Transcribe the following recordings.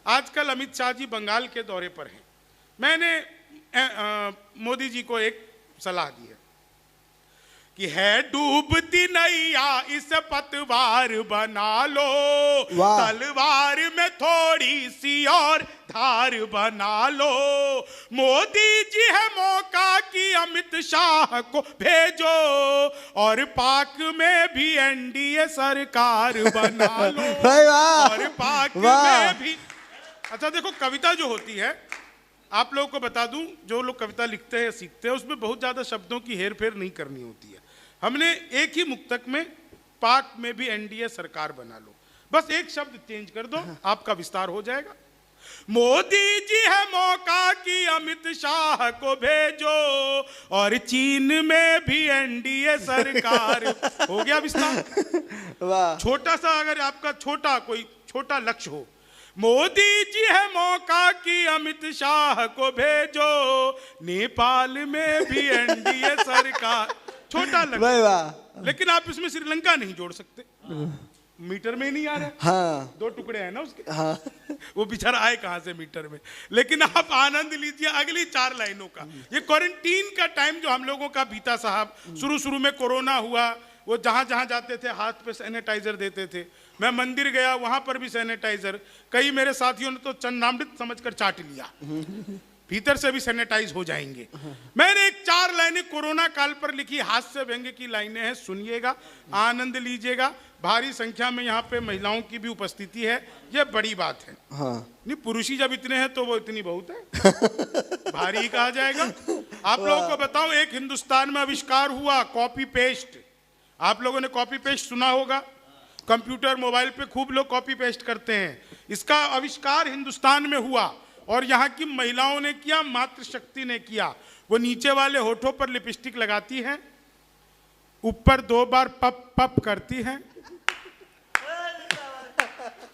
आजकल अमित शाह जी बंगाल के दौरे पर हैं। मैंने मोदी जी को एक सलाह दी है कि है डूबती नैया इस पतवार बना लो, तलवार में थोड़ी सी और धार बना लो। मोदी जी है मौका कि अमित शाह को भेजो और पाक में भी एनडीए सरकार बना लो। और पाक में भी अच्छा देखो, कविता जो होती है, आप लोगों को बता दूं, जो लोग कविता लिखते हैं सीखते हैं, उसमें बहुत ज्यादा शब्दों की हेर फेर नहीं करनी होती है। हमने एक ही मुक्तक में पाक में भी एनडीए सरकार बना लो, बस एक शब्द चेंज कर दो, आपका विस्तार हो जाएगा। मोदी जी है मौका कि अमित शाह को भेजो और चीन में भी एनडीए सरकार। हो गया विस्तार। छोटा सा अगर आपका कोई छोटा लक्ष्य हो, मोदी जी है मौका कि अमित शाह को भेजो, नेपाल में भी एनडीए सरकार। छोटा लक्ष्य, लेकिन आप इसमें श्रीलंका नहीं जोड़ सकते, मीटर में नहीं आ रहा। हाँ। 2 टुकड़े हैं ना उसके। हाँ। वो बेचारा आए कहां से मीटर में। लेकिन आप आनंद लीजिए अगली 4 लाइनों का। ये क्वारंटीन का टाइम जो हम लोगों का बीता साहब, शुरू में कोरोना हुआ, वो जहां जहां जाते थे हाथ पे सैनिटाइजर देते थे। मैं मंदिर गया, वहां पर भी सैनिटाइजर। कई मेरे साथियों ने तो चन्नामृत समझकर चाट लिया, भीतर से भी सैनिटाइज हो जाएंगे। मैंने एक 4 लाइनें कोरोना काल पर लिखी, हास्य व्यंग्य की लाइनें हैं, सुनिएगा, आनंद लीजिएगा। भारी संख्या में यहाँ पे महिलाओं की भी उपस्थिति है, यह बड़ी बात है। हाँ। नहीं, पुरुष ही जब इतने हैं तो वो इतनी बहुत है, भारी ही कहा जाएगा। आप लोगों को बताऊं, एक हिंदुस्तान में आविष्कार हुआ कॉपी पेस्ट। आप लोगों ने कॉपी पेस्ट सुना होगा, कंप्यूटर मोबाइल पे खूब लोग कॉपी पेस्ट करते हैं। इसका आविष्कार हिंदुस्तान में हुआ और यहाँ की महिलाओं ने किया, मातृशक्ति ने किया। वो नीचे वाले होठों पर लिपस्टिक लगाती हैं, ऊपर 2 बार पप पप करती हैं,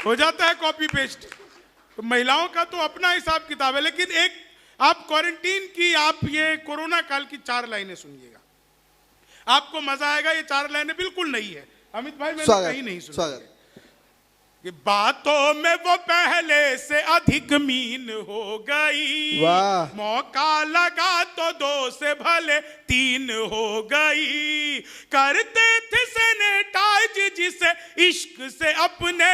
हो जाता है कॉपी पेस्ट। तो महिलाओं का तो अपना हिसाब किताब है। लेकिन एक आप क्वारंटीन की, आप ये कोरोना काल की 4 लाइनें सुनिएगा, आपको मजा आएगा। ये 4 लाइनें बिल्कुल नई है, अमित भाई मैंने कहीं नहीं सुनी। कि बातों में वो पहले से अधिक मीन हो गई, मौका लगा तो 2 से भले 3 हो गई। करते थे सैनिटाइज जिसे इश्क से अपने,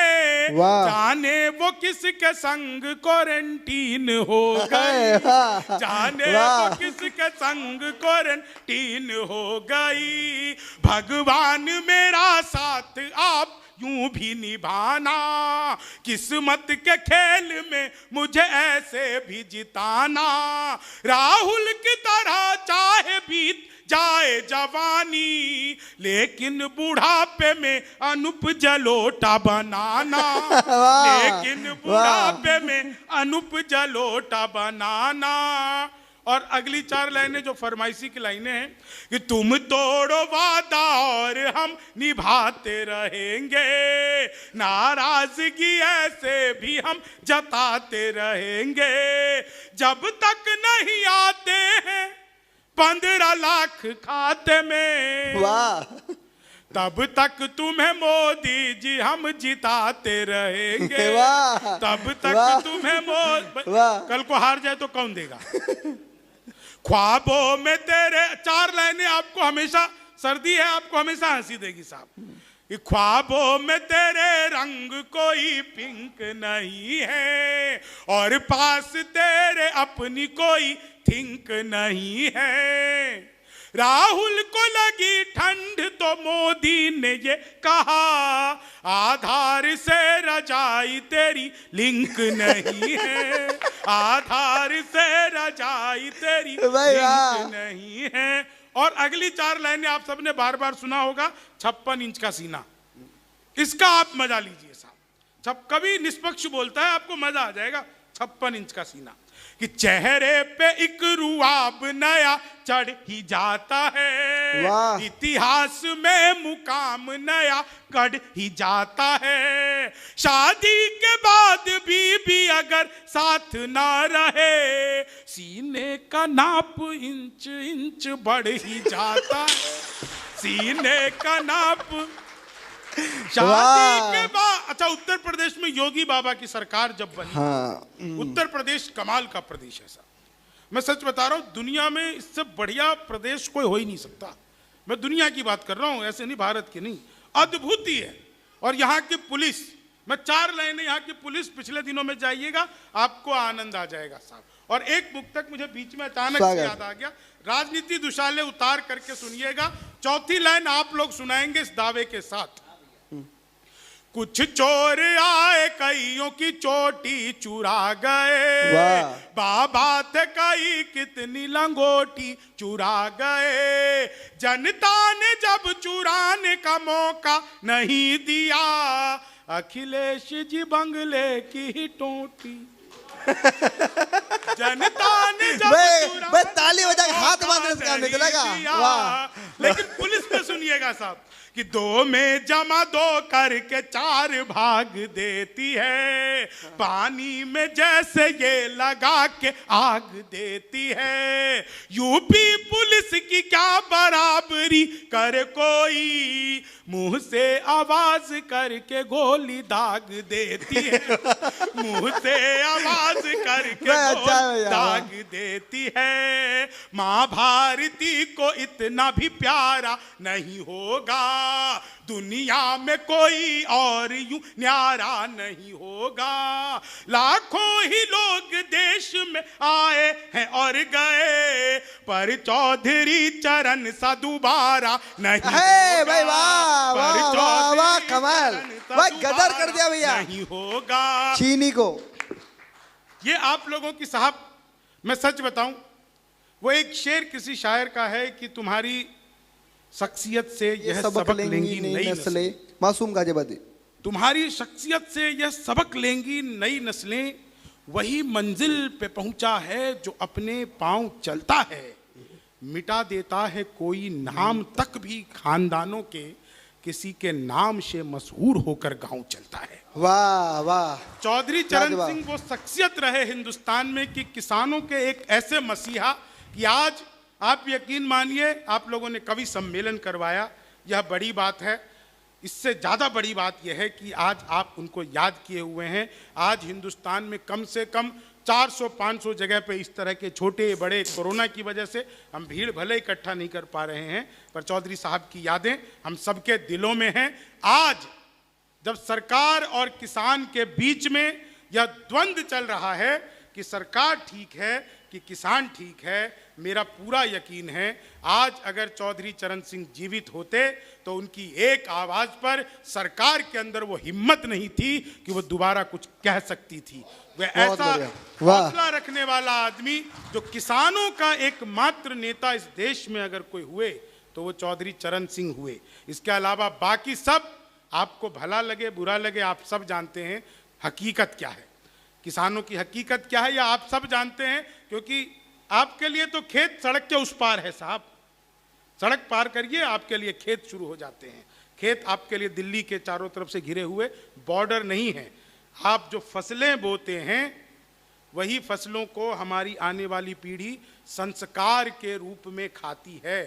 जाने वो किसके संग क्वारंटीन हो गई, जाने वो किसके संग क्वारंटीन हो गई। भगवान मेरा साथ आप यूं भी निभाना, किस्मत के खेल में मुझे ऐसे भी जिताना। राहुल की तरह चाहे बीत जाए जवानी, लेकिन बुढ़ापे में अनूप जलोटा बनाना, लेकिन बुढ़ापे में अनूप जलोटा बनाना। और अगली 4 लाइनें जो फरमाइशी की लाइनें हैं कि तुम तोड़ो वादा और हम निभाते रहेंगे, नाराजगी ऐसे भी हम जताते रहेंगे। जब तक नहीं आते हैं 15 लाख खाते में, तब तक तुम्हें मोदी जी हम जिताते रहेंगे, तब तक तुम्हें कल को हार जाए तो कौन देगा। ख्वाबों में तेरे, 4 लाइनें आपको हमेशा, सर्दी है आपको हमेशा हंसी देगी साहब। ख्वाबों में तेरे रंग कोई पिंक नहीं है, और पास तेरे अपनी कोई थिंक नहीं है। राहुल को लगी ठंड तो मोदी ने ये कहा, आधार से रजाई तेरी लिंक नहीं है, आधार से रजाई तेरी लिंक नहीं है। और अगली 4 लाइनें आप सबने बार बार सुना होगा, 56 इंच का सीना, इसका आप मजा लीजिए साहब। कभी निष्पक्ष बोलता है, आपको मजा आ जाएगा। 56 इंच का सीना कि चेहरे पे एक रुआब नया चढ़ ही जाता है, इतिहास में मुकाम नया कढ़ ही जाता है। शादी के बाद भी अगर साथ ना रहे, सीने का नाप इंच इंच बढ़ ही जाता है, सीने का नाप शादी के बाद अच्छा, उत्तर प्रदेश में योगी बाबा की सरकार जब बनी, हाँ। उत्तर प्रदेश कमाल का प्रदेश है साहब। मैं सच बता रहा हूं, दुनिया में इससे बढ़िया प्रदेश कोई हो ही नहीं सकता। मैं दुनिया की बात कर रहा हूं, ऐसे नहीं, भारत की नहीं, अद्भुत ही है। और यहाँ की पुलिस, मैं 4 लाइनें यहाँ की पुलिस, पिछले दिनों में जाइएगा आपको आनंद आ जाएगा साहब। और एक पुस्तक मुझे बीच में अचानक से याद आ गया, राजनीति दुशाले उतार करके सुनिएगा। 4थी लाइन आप लोग सुनाएंगे इस दावे के साथ। कुछ चोर आए कईयों की चोटी चुरा गए, बाबा थे कई कितनी लंगोटी चुरा गए, जनता ने जब चुराने का मौका नहीं दिया, अखिलेश जी बंगले की ही टोटी। जनता ने जब ताली बजा के हाथ बांधने से काम नहीं चलेगा। वाह। लेकिन पुलिस में सुनिएगा साहब कि 2 में जमा 2 करके 4 भाग देती है, पानी में जैसे ये लगा के आग देती है, यूपी पुलिस की क्या बराबरी कर कोई, मुंह से आवाज करके गोली दाग देती है, मुंह से आवाज करके गोली दाग देती है, माँ भारती को इतना भी प्यारा नहीं होगा, दुनिया में कोई और यूं न्यारा नहीं होगा, लाखों ही लोग देश में आए हैं और गए, पर चौधरी चरण सा दोबारा नहीं होगा। भाई वाह वाह वाह, कमाल, भाई गदर कर दिया भैया। नहीं होगा चीनी को। ये आप लोगों की साहब, मैं सच बताऊं, वो एक शेर किसी शायर का है कि तुम्हारी शख्सियत से यह सबक लेंगी नई नस्लें, मासूम गाजियाबादी। तुम्हारी शख्सियत से यह सबक लेंगी नई नस्लें, वही मंजिल पे पहुंचा है जो अपने पांव चलता है, मिटा देता है कोई नाम तक भी खानदानों के, किसी के नाम से मशहूर होकर गांव चलता है। वाह वाह। चौधरी चरण सिंह वो शख्सियत रहे हिंदुस्तान में कि किसानों के एक ऐसे मसीहा कि आज आप यकीन मानिए, आप लोगों ने कवि सम्मेलन करवाया, यह बड़ी बात है। इससे ज़्यादा बड़ी बात यह है कि आज आप उनको याद किए हुए हैं। आज हिंदुस्तान में कम से कम 400-500 जगह पे इस तरह के छोटे बड़े, कोरोना की वजह से हम भीड़ भले इकट्ठा नहीं कर पा रहे हैं, पर चौधरी साहब की यादें हम सबके दिलों में हैं। आज जब सरकार और किसान के बीच में यह द्वंद्व चल रहा है कि सरकार ठीक है कि किसान ठीक है, मेरा पूरा यकीन है आज अगर चौधरी चरण सिंह जीवित होते तो उनकी एक आवाज पर सरकार के अंदर वो हिम्मत नहीं थी कि वो दोबारा कुछ कह सकती थी। वह ऐसा हौसला रखने वाला आदमी जो किसानों का एकमात्र नेता इस देश में अगर कोई हुए तो वो चौधरी चरण सिंह हुए। इसके अलावा बाकी सब, आपको भला लगे बुरा लगे, आप सब जानते हैं हकीकत क्या है, किसानों की हकीकत क्या है, या आप सब जानते हैं, क्योंकि आपके लिए तो खेत सड़क के उस पार है साहब। सड़क पार करिए, आपके लिए खेत शुरू हो जाते हैं। खेत आपके लिए दिल्ली के चारों तरफ से घिरे हुए बॉर्डर नहीं है। आप जो फसलें बोते हैं वही फसलों को हमारी आने वाली पीढ़ी संस्कार के रूप में खाती है।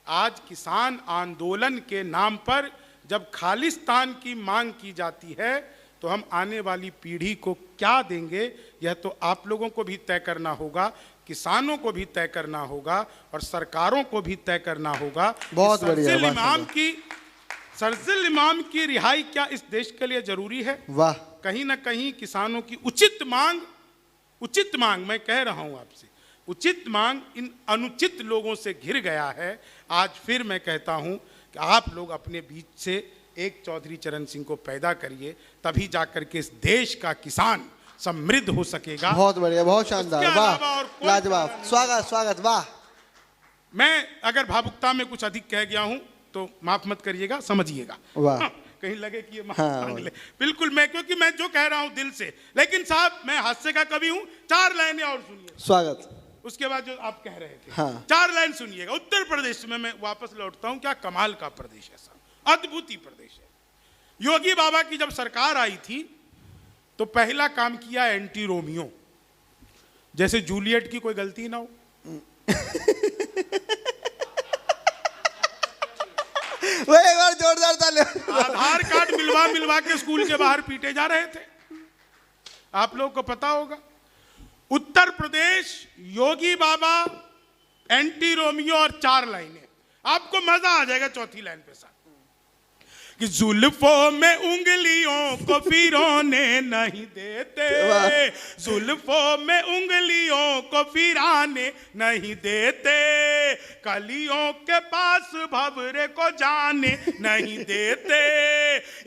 आज किसान आंदोलन के नाम पर जब खालिस्तान की मांग की जाती है तो हम आने वाली पीढ़ी को क्या देंगे, यह तो आप लोगों को भी तय करना होगा, किसानों को भी तय करना होगा और सरकारों को भी तय करना होगा। बहुत बढ़िया। शर्जील इमाम की रिहाई क्या इस देश के लिए जरूरी है? वाह। कहीं ना कहीं किसानों की उचित मांग मैं कह रहा हूं आपसे, उचित मांग इन अनुचित लोगों से घिर गया है। आज फिर मैं कहता हूं कि आप लोग अपने बीच से एक चौधरी चरण सिंह को पैदा करिए, तभी जाकर के इस देश का किसान समृद्ध हो सकेगा। बहुत बढ़िया, बहुत शानदार, वाह, लाजवाब, स्वागत स्वागत, वाह। मैं अगर भावुकता में कुछ अधिक कह गया हूं तो माफ मत करिएगा, समझिएगा। वाह। कहीं लगे कि ये माफ मांग ले। बिल्कुल, मैं क्योंकि मैं जो कह रहा हूं दिल से, लेकिन साहब मैं हास्य का कवि हूं। 4 लाइनें और सुनिए। स्वागत। उसके बाद जो आप कह रहे थे, हाँ। 4 लाइन सुनिएगा। उत्तर प्रदेश में मैं वापस लौटता हूं, क्या कमाल का प्रदेश है साहब, अद्भुत ही प्रदेश है। योगी बाबा की जब सरकार आई थी तो पहला काम किया एंटी रोमियो, जैसे जूलियट की कोई गलती ना हो। एक बार जोरदार ताली। आधार कार्ड मिलवा मिलवा के स्कूल के बाहर पीटे जा रहे थे। आप लोगों को पता होगा, उत्तर प्रदेश, योगी बाबा, एंटी रोमियो और 4 लाइनें, आपको मजा आ जाएगा चौथी लाइन पे साथ कि जुल्फों में उंगलियों को फिरौने नहीं देते, जुल्फों में उंगलियों को फिराने नहीं देते, कलियों के पास भंवरे को जाने नहीं देते,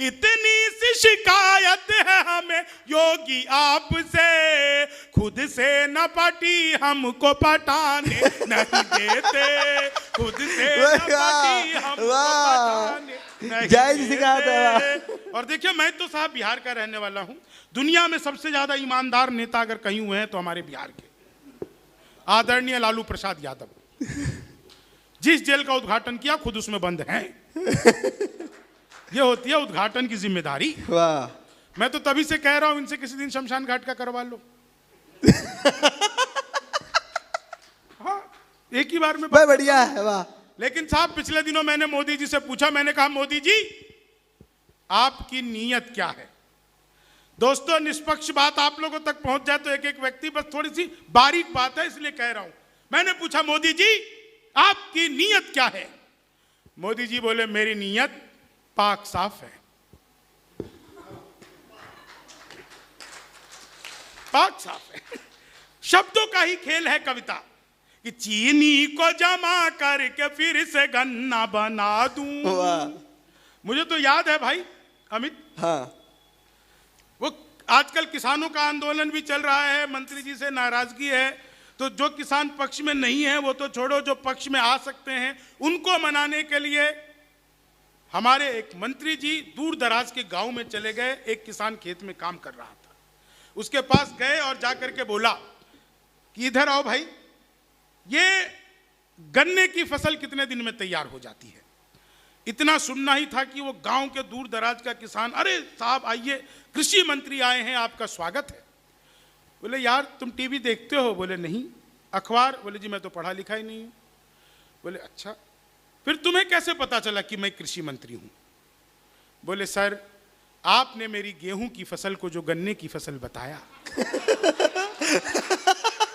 इतनी सी शिकायत है हमें योगी आपसे, खुद से न पटी हमको पटाने नहीं देते, खुद से न पटी हमको पटाने जय जी सिखाते। और देखिए, मैं तो साहब बिहार का रहने वाला हूं। दुनिया में सबसे ज्यादा ईमानदार नेता अगर कहीं हुए हैं तो हमारे बिहार के आदरणीय लालू प्रसाद यादव। जिस जेल का उद्घाटन किया खुद उसमें बंद हैं। ये होती है उद्घाटन की जिम्मेदारी। वाह। मैं तो तभी से कह रहा हूं इनसे किसी दिन शमशान घाट का करवा लो। हाँ, एक ही बार में बढ़िया है। वाह। लेकिन साहब, पिछले दिनों मैंने मोदी जी से पूछा, मैंने कहा मोदी जी आपकी नीयत क्या है? दोस्तों, निष्पक्ष बात आप लोगों तक पहुंच जाए तो एक एक व्यक्ति, बस थोड़ी सी बारीक बात है इसलिए कह रहा हूं। मैंने पूछा मोदी जी आपकी नीयत क्या है? मोदी जी बोले मेरी नीयत पाक साफ है। पाक साफ है। शब्दों का ही खेल है कविता कि चीनी को जमा करके फिर से गन्ना बना दूं। मुझे तो याद है भाई अमित, हाँ, वो आजकल किसानों का आंदोलन भी चल रहा है, मंत्री जी से नाराजगी है, तो जो किसान पक्ष में नहीं है वो तो छोड़ो, जो पक्ष में आ सकते हैं उनको मनाने के लिए हमारे एक मंत्री जी दूर दराज के गांव में चले गए। एक किसान खेत में काम कर रहा था, उसके पास गए और जाकर के बोला कि इधर आओ भाई, ये गन्ने की फसल कितने दिन में तैयार हो जाती है? इतना सुनना ही था कि वो गांव के दूर दराज का किसान, अरे साहब आइए, कृषि मंत्री आए हैं, आपका स्वागत है। बोले यार तुम टीवी देखते हो? बोले नहीं। अखबार? बोले जी मैं तो पढ़ा लिखा ही नहीं हूं। बोले अच्छा, फिर तुम्हें कैसे पता चला कि मैं कृषि मंत्री हूं? बोले सर आपने मेरी गेहूं की फसल को जो गन्ने की फसल बताया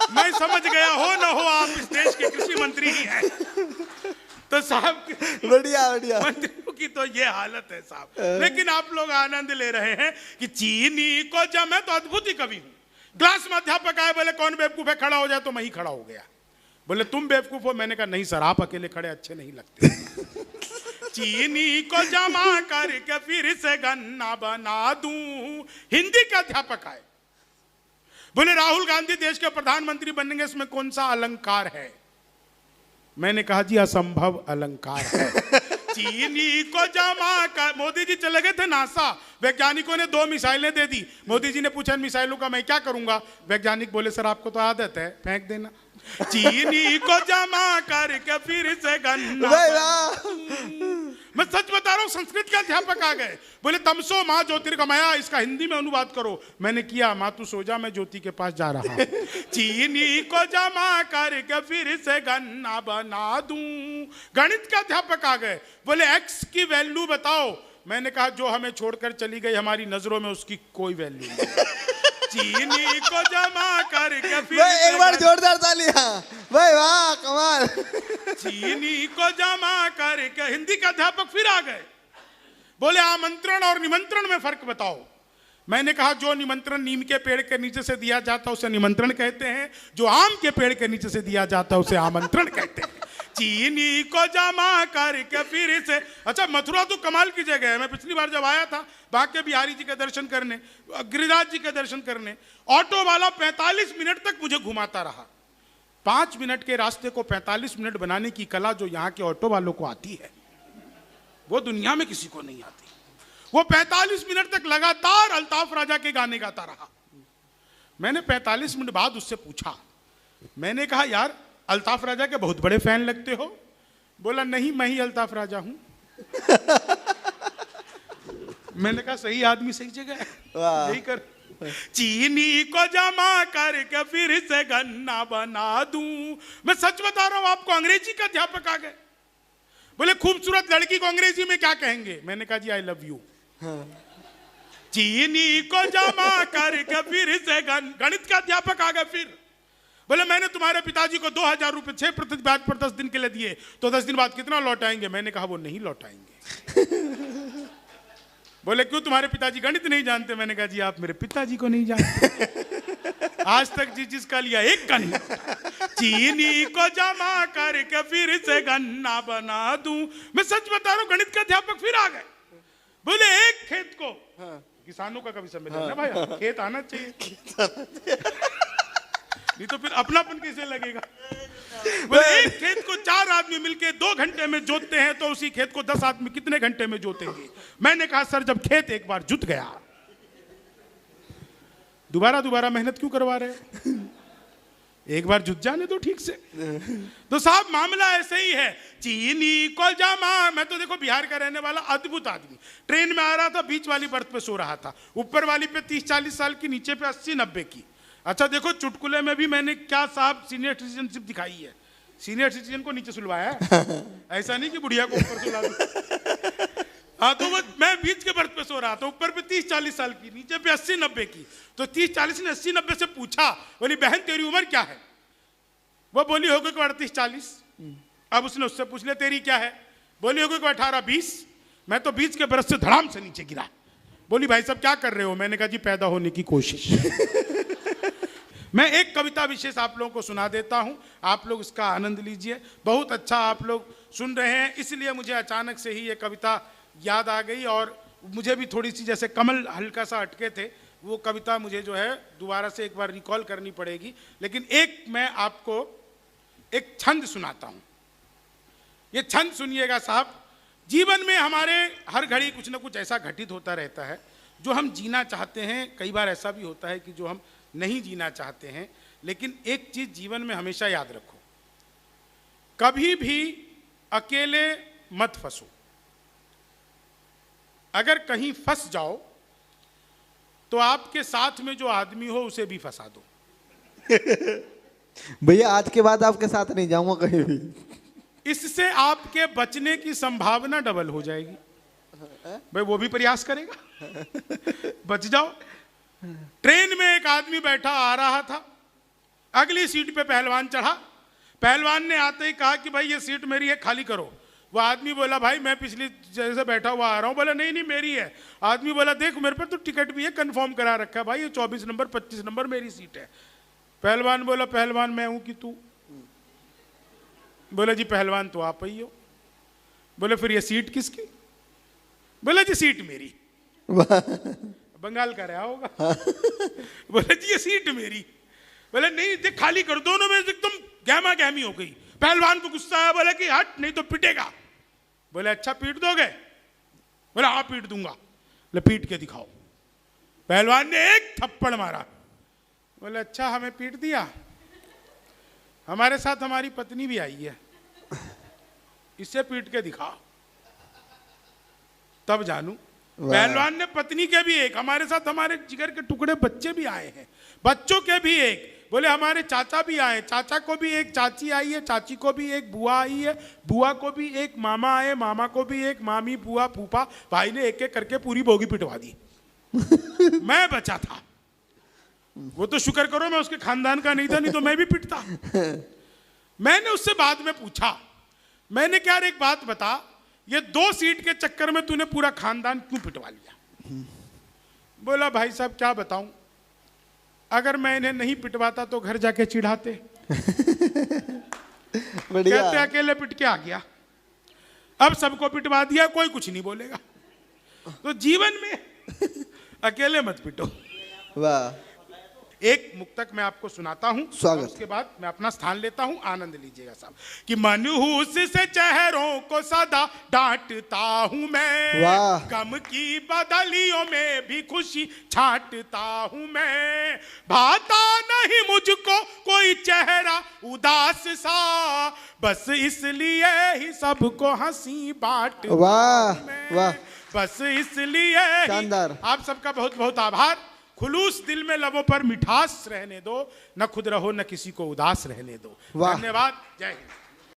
मैं समझ गया हो ना हो आप इस देश के कृषि मंत्री ही हैं। तो साहब बढ़िया बढ़िया, मंत्रियों की तो ये हालत है साहब। लेकिन आप लोग आनंद ले रहे हैं कि चीनी को जब, मैं तो अद्भुत ही कवि हूं। क्लास में अध्यापक आए, बोले कौन बेवकूफ है, खड़ा हो जाए, तो मैं ही खड़ा हो गया। बोले तुम बेवकूफ हो? मैंने कहा नहीं सर, आप अकेले खड़े अच्छे नहीं लगते। चीनी को जमा करके फिर से गन्ना बना दूं। हिंदी का अध्यापक आए, बोले राहुल गांधी देश के प्रधानमंत्री बनेंगे, इसमें कौन सा अलंकार है? मैंने कहा जी असंभव अलंकार है। चीनी को जमा कर, मोदी जी चले गए थे नासा, वैज्ञानिकों ने 2 मिसाइलें दे दी। मोदी जी ने पूछा इन मिसाइलों का मैं क्या करूंगा? वैज्ञानिक बोले सर आपको तो आदत है, फेंक देना। चीनी को जमा करके फिर से गन्ना। मैं सच बता रहा हूं, संस्कृत के अध्यापक आ गए, बोले तमसो माँ ज्योतिर्गमया, इसका हिंदी में अनुवाद करो। मैंने किया, माँ तू सो जा, मैं ज्योति के पास जा रहा हूं। चीनी को जमा करके फिर से गन्ना बना दूं। गणित का अध्यापक आ गए, बोले एक्स की वैल्यू बताओ। मैंने कहा जो हमें छोड़कर चली गई हमारी नजरों में उसकी कोई वैल्यू नहीं। चीनी को जमा करके फिर एक बार जोरदार तालियां भाई, वाह कमाल। चीनी को जमा करके, हिंदी का अध्यापक फिर आ गए, बोले आमंत्रण और निमंत्रण में फर्क बताओ। मैंने कहा जो निमंत्रण नीम के पेड़ के नीचे से दिया जाता है उसे निमंत्रण कहते हैं, जो आम के पेड़ के नीचे से दिया जाता है उसे आमंत्रण कहते हैं। चीनी को जमा करके फिर से, अच्छा मथुरा तो कमाल की जगह है। मैं पिछली बार जब आया था बांके बिहारी जी के दर्शन करने, गिरिराज जी के दर्शन करने, ऑटो वाला 45 मिनट तक मुझे घुमाता रहा। 5 मिनट के रास्ते को 45 मिनट बनाने की कला जो यहाँ के ऑटो वालों को आती है वो दुनिया में किसी को नहीं आती। वो 45 मिनट तक लगातार अल्ताफ राजा के गाने गाता रहा। मैंने 45 मिनट बाद उससे पूछा, मैंने कहा यार अल्ताफ राजा के बहुत बड़े फैन लगते हो। बोला नहीं, मैं ही अल्ताफ राजा हूं। मैंने कहा सही आदमी सही जगह है, यही कर। चीनी को जमा करके फिर से गन्ना बना दूं। मैं सच बता रहा हूं आपको, अंग्रेजी का अध्यापक आ गए, बोले खूबसूरत लड़की को अंग्रेजी में क्या कहेंगे? मैंने कहा जी आई लव यू। चीनी को जमा करके फिर से गणित का अध्यापक आ गया। फिर बोले मैंने तुम्हारे पिताजी को 2000 रुपए 6% ब्याज पर 10 दिन के लिए दिए, तो 10 दिन बाद कितना लौटाएंगे? मैंने कहा वो नहीं लौटाएंगे। बोले क्यों, तुम्हारे पिताजी गणित नहीं जानते? मैंने कहा जी आप मेरे पिताजी को नहीं जानते। आज तक जिसका लिया एक का नहीं। चीनी को जमा करके फिर से गन्ना बना दूं। मैं सच बता रहा हूं, गणित का अध्यापक फिर आ गए। बोले एक खेत को, किसानों का कभी सम्मेलन है भाई, खेत आना चाहिए, नहीं तो फिर अपनापन कैसे लगेगा? बोले एक खेत को 4 आदमी मिलके 2 घंटे में जोतते हैं, तो उसी खेत को 10 आदमी कितने घंटे में जोतेंगे? मैंने कहा सर जब खेत एक बार जुत गया, दोबारा मेहनत क्यों करवा रहे? एक बार जुत जाने दो ठीक से। तो साहब मामला ऐसे ही है। चीनी को जमा, मैं तो देखो बिहार का रहने वाला अद्भुत आदमी, ट्रेन में आ रहा था, बीच वाली बर्थ पे सो रहा था, ऊपर वाली पे 30-40 साल की, नीचे पे 80-90 की। अच्छा देखो चुटकुले में भी मैंने क्या साहब सीनियर सिटीजनशिप दिखाई है। सीनियर सिटीजन को नीचे सुलवाया है, ऐसा नहीं कि बुढ़िया को ऊपर सुला दो। हाँ तो वो मैं बीच के बर्थ पे सो रहा था, ऊपर पे 30-40 साल की, नीचे पे 80-90 की। तो 30-40 ने 80-90 से पूछा, बोली बहन तेरी उम्र क्या है? वो बोली होगी कि 38-40। अब उसने उससे पूछ लिया तेरी क्या है? बोली होगी कि 18-20। मैं तो बीच के बरस से धड़ाम से नीचे गिरा। बोली भाई साहब क्या कर रहे हो? मैंने कहा जी पैदा होने की कोशिश। मैं एक कविता विशेष आप लोगों को सुना देता हूं, आप लोग इसका आनंद लीजिए। बहुत अच्छा आप लोग सुन रहे हैं, इसलिए मुझे अचानक से ही ये कविता याद आ गई, और मुझे भी थोड़ी सी जैसे कमल हल्का सा अटके थे, वो कविता मुझे जो है दोबारा से एक बार रिकॉल करनी पड़ेगी। लेकिन एक मैं आपको एक छंद सुनाता हूं, ये छंद सुनिएगा साहब। जीवन में हमारे हर घड़ी कुछ ना कुछ ऐसा घटित होता रहता है जो हम जीना चाहते हैं, कई बार ऐसा भी होता है कि जो हम नहीं जीना चाहते हैं। लेकिन एक चीज जीवन में हमेशा याद रखो, कभी भी अकेले मत फंसो। अगर कहीं फंस जाओ तो आपके साथ में जो आदमी हो उसे भी फंसा दो। भैया आज के बाद आपके साथ नहीं जाऊंगा कहीं भी। इससे आपके बचने की संभावना डबल हो जाएगी। भाई वो भी प्रयास करेगा, बच जाओ। ट्रेन में एक आदमी बैठा आ रहा था, अगली सीट पे पहलवान चढ़ा। पहलवान ने आते ही कहा कि भाई ये सीट मेरी है, खाली करो। वो आदमी बोला भाई मैं पिछली जगह से बैठा हुआ आ रहा हूँ। बोला नहीं नहीं मेरी है। आदमी बोला देख मेरे पर तो टिकट भी है, कंफर्म करा रखा है भाई, ये 24 नंबर 25 नंबर मेरी सीट है। पहलवान बोला पहलवान मैं हूं कि तू? बोला जी पहलवान तो आप ही हो। बोले फिर ये सीट किसकी? बोला जी सीट मेरी। बंगाल का रहा होगा। बोले जी ये सीट मेरी। बोले नहीं देख खाली कर। दोनों में एकदम गहमा गहमी हो गई। पहलवान को गुस्सा आया, बोले कि हट नहीं तो पिटेगा। बोले अच्छा पीट दोगे? बोले हाँ पीट दूंगा। बोले पीट के दिखाओ। पहलवान ने एक थप्पड़ मारा। बोले अच्छा हमें पीट दिया, हमारे साथ हमारी पत्नी भी आई है, इसे पीट के दिखा तब जानू। पहलवान ने पत्नी के भी एक, हमारे साथ हमारे जिगर के टुकड़े बच्चे भी आए हैं, बच्चों के भी एक। बोले हमारे चाचा भी आए, चाचा को भी एक चाची आई है, चाची को भी एक बुआ आई है, बुआ को भी एक मामा आए, मामा को भी एक मामी बुआ फूफा। भाई ने एक एक करके पूरी बोगी पिटवा दी। मैं बचा था। वो तो शुक्र करो मैं उसके खानदान का नहीं था, नहीं तो मैं भी पिटता। मैंने उससे बाद में पूछा, मैंने क्या एक बात बता, ये 2 सीट के चक्कर में तूने पूरा खानदान क्यों पिटवा लिया? बोला भाई साहब क्या बताऊं, अगर मैं इन्हें नहीं पिटवाता तो घर जाके चिढ़ाते। कहते अकेले पिट के आ गया, अब सबको पिटवा दिया, कोई कुछ नहीं बोलेगा। तो जीवन में अकेले मत पिटो। वाह। एक मुक्तक मैं आपको सुनाता हूं, उसके बाद मैं अपना स्थान लेता हूं, आनंद लीजिएगा साहब। कि मनहूस से चेहरों को सदा डांटता हूं मैं, गम की बदलियों में भी खुशी छांटता हूं मैं। भाता नहीं मुझको कोई चेहरा उदास सा, बस इसलिए ही सबको हंसी बांटता हूं मैं। बस इसलिए ही। आप सबका बहुत बहुत आभार। खुलूस दिल में लबों पर मिठास रहने दो, न खुद रहो न किसी को उदास रहने दो। धन्यवाद। जय हिंद।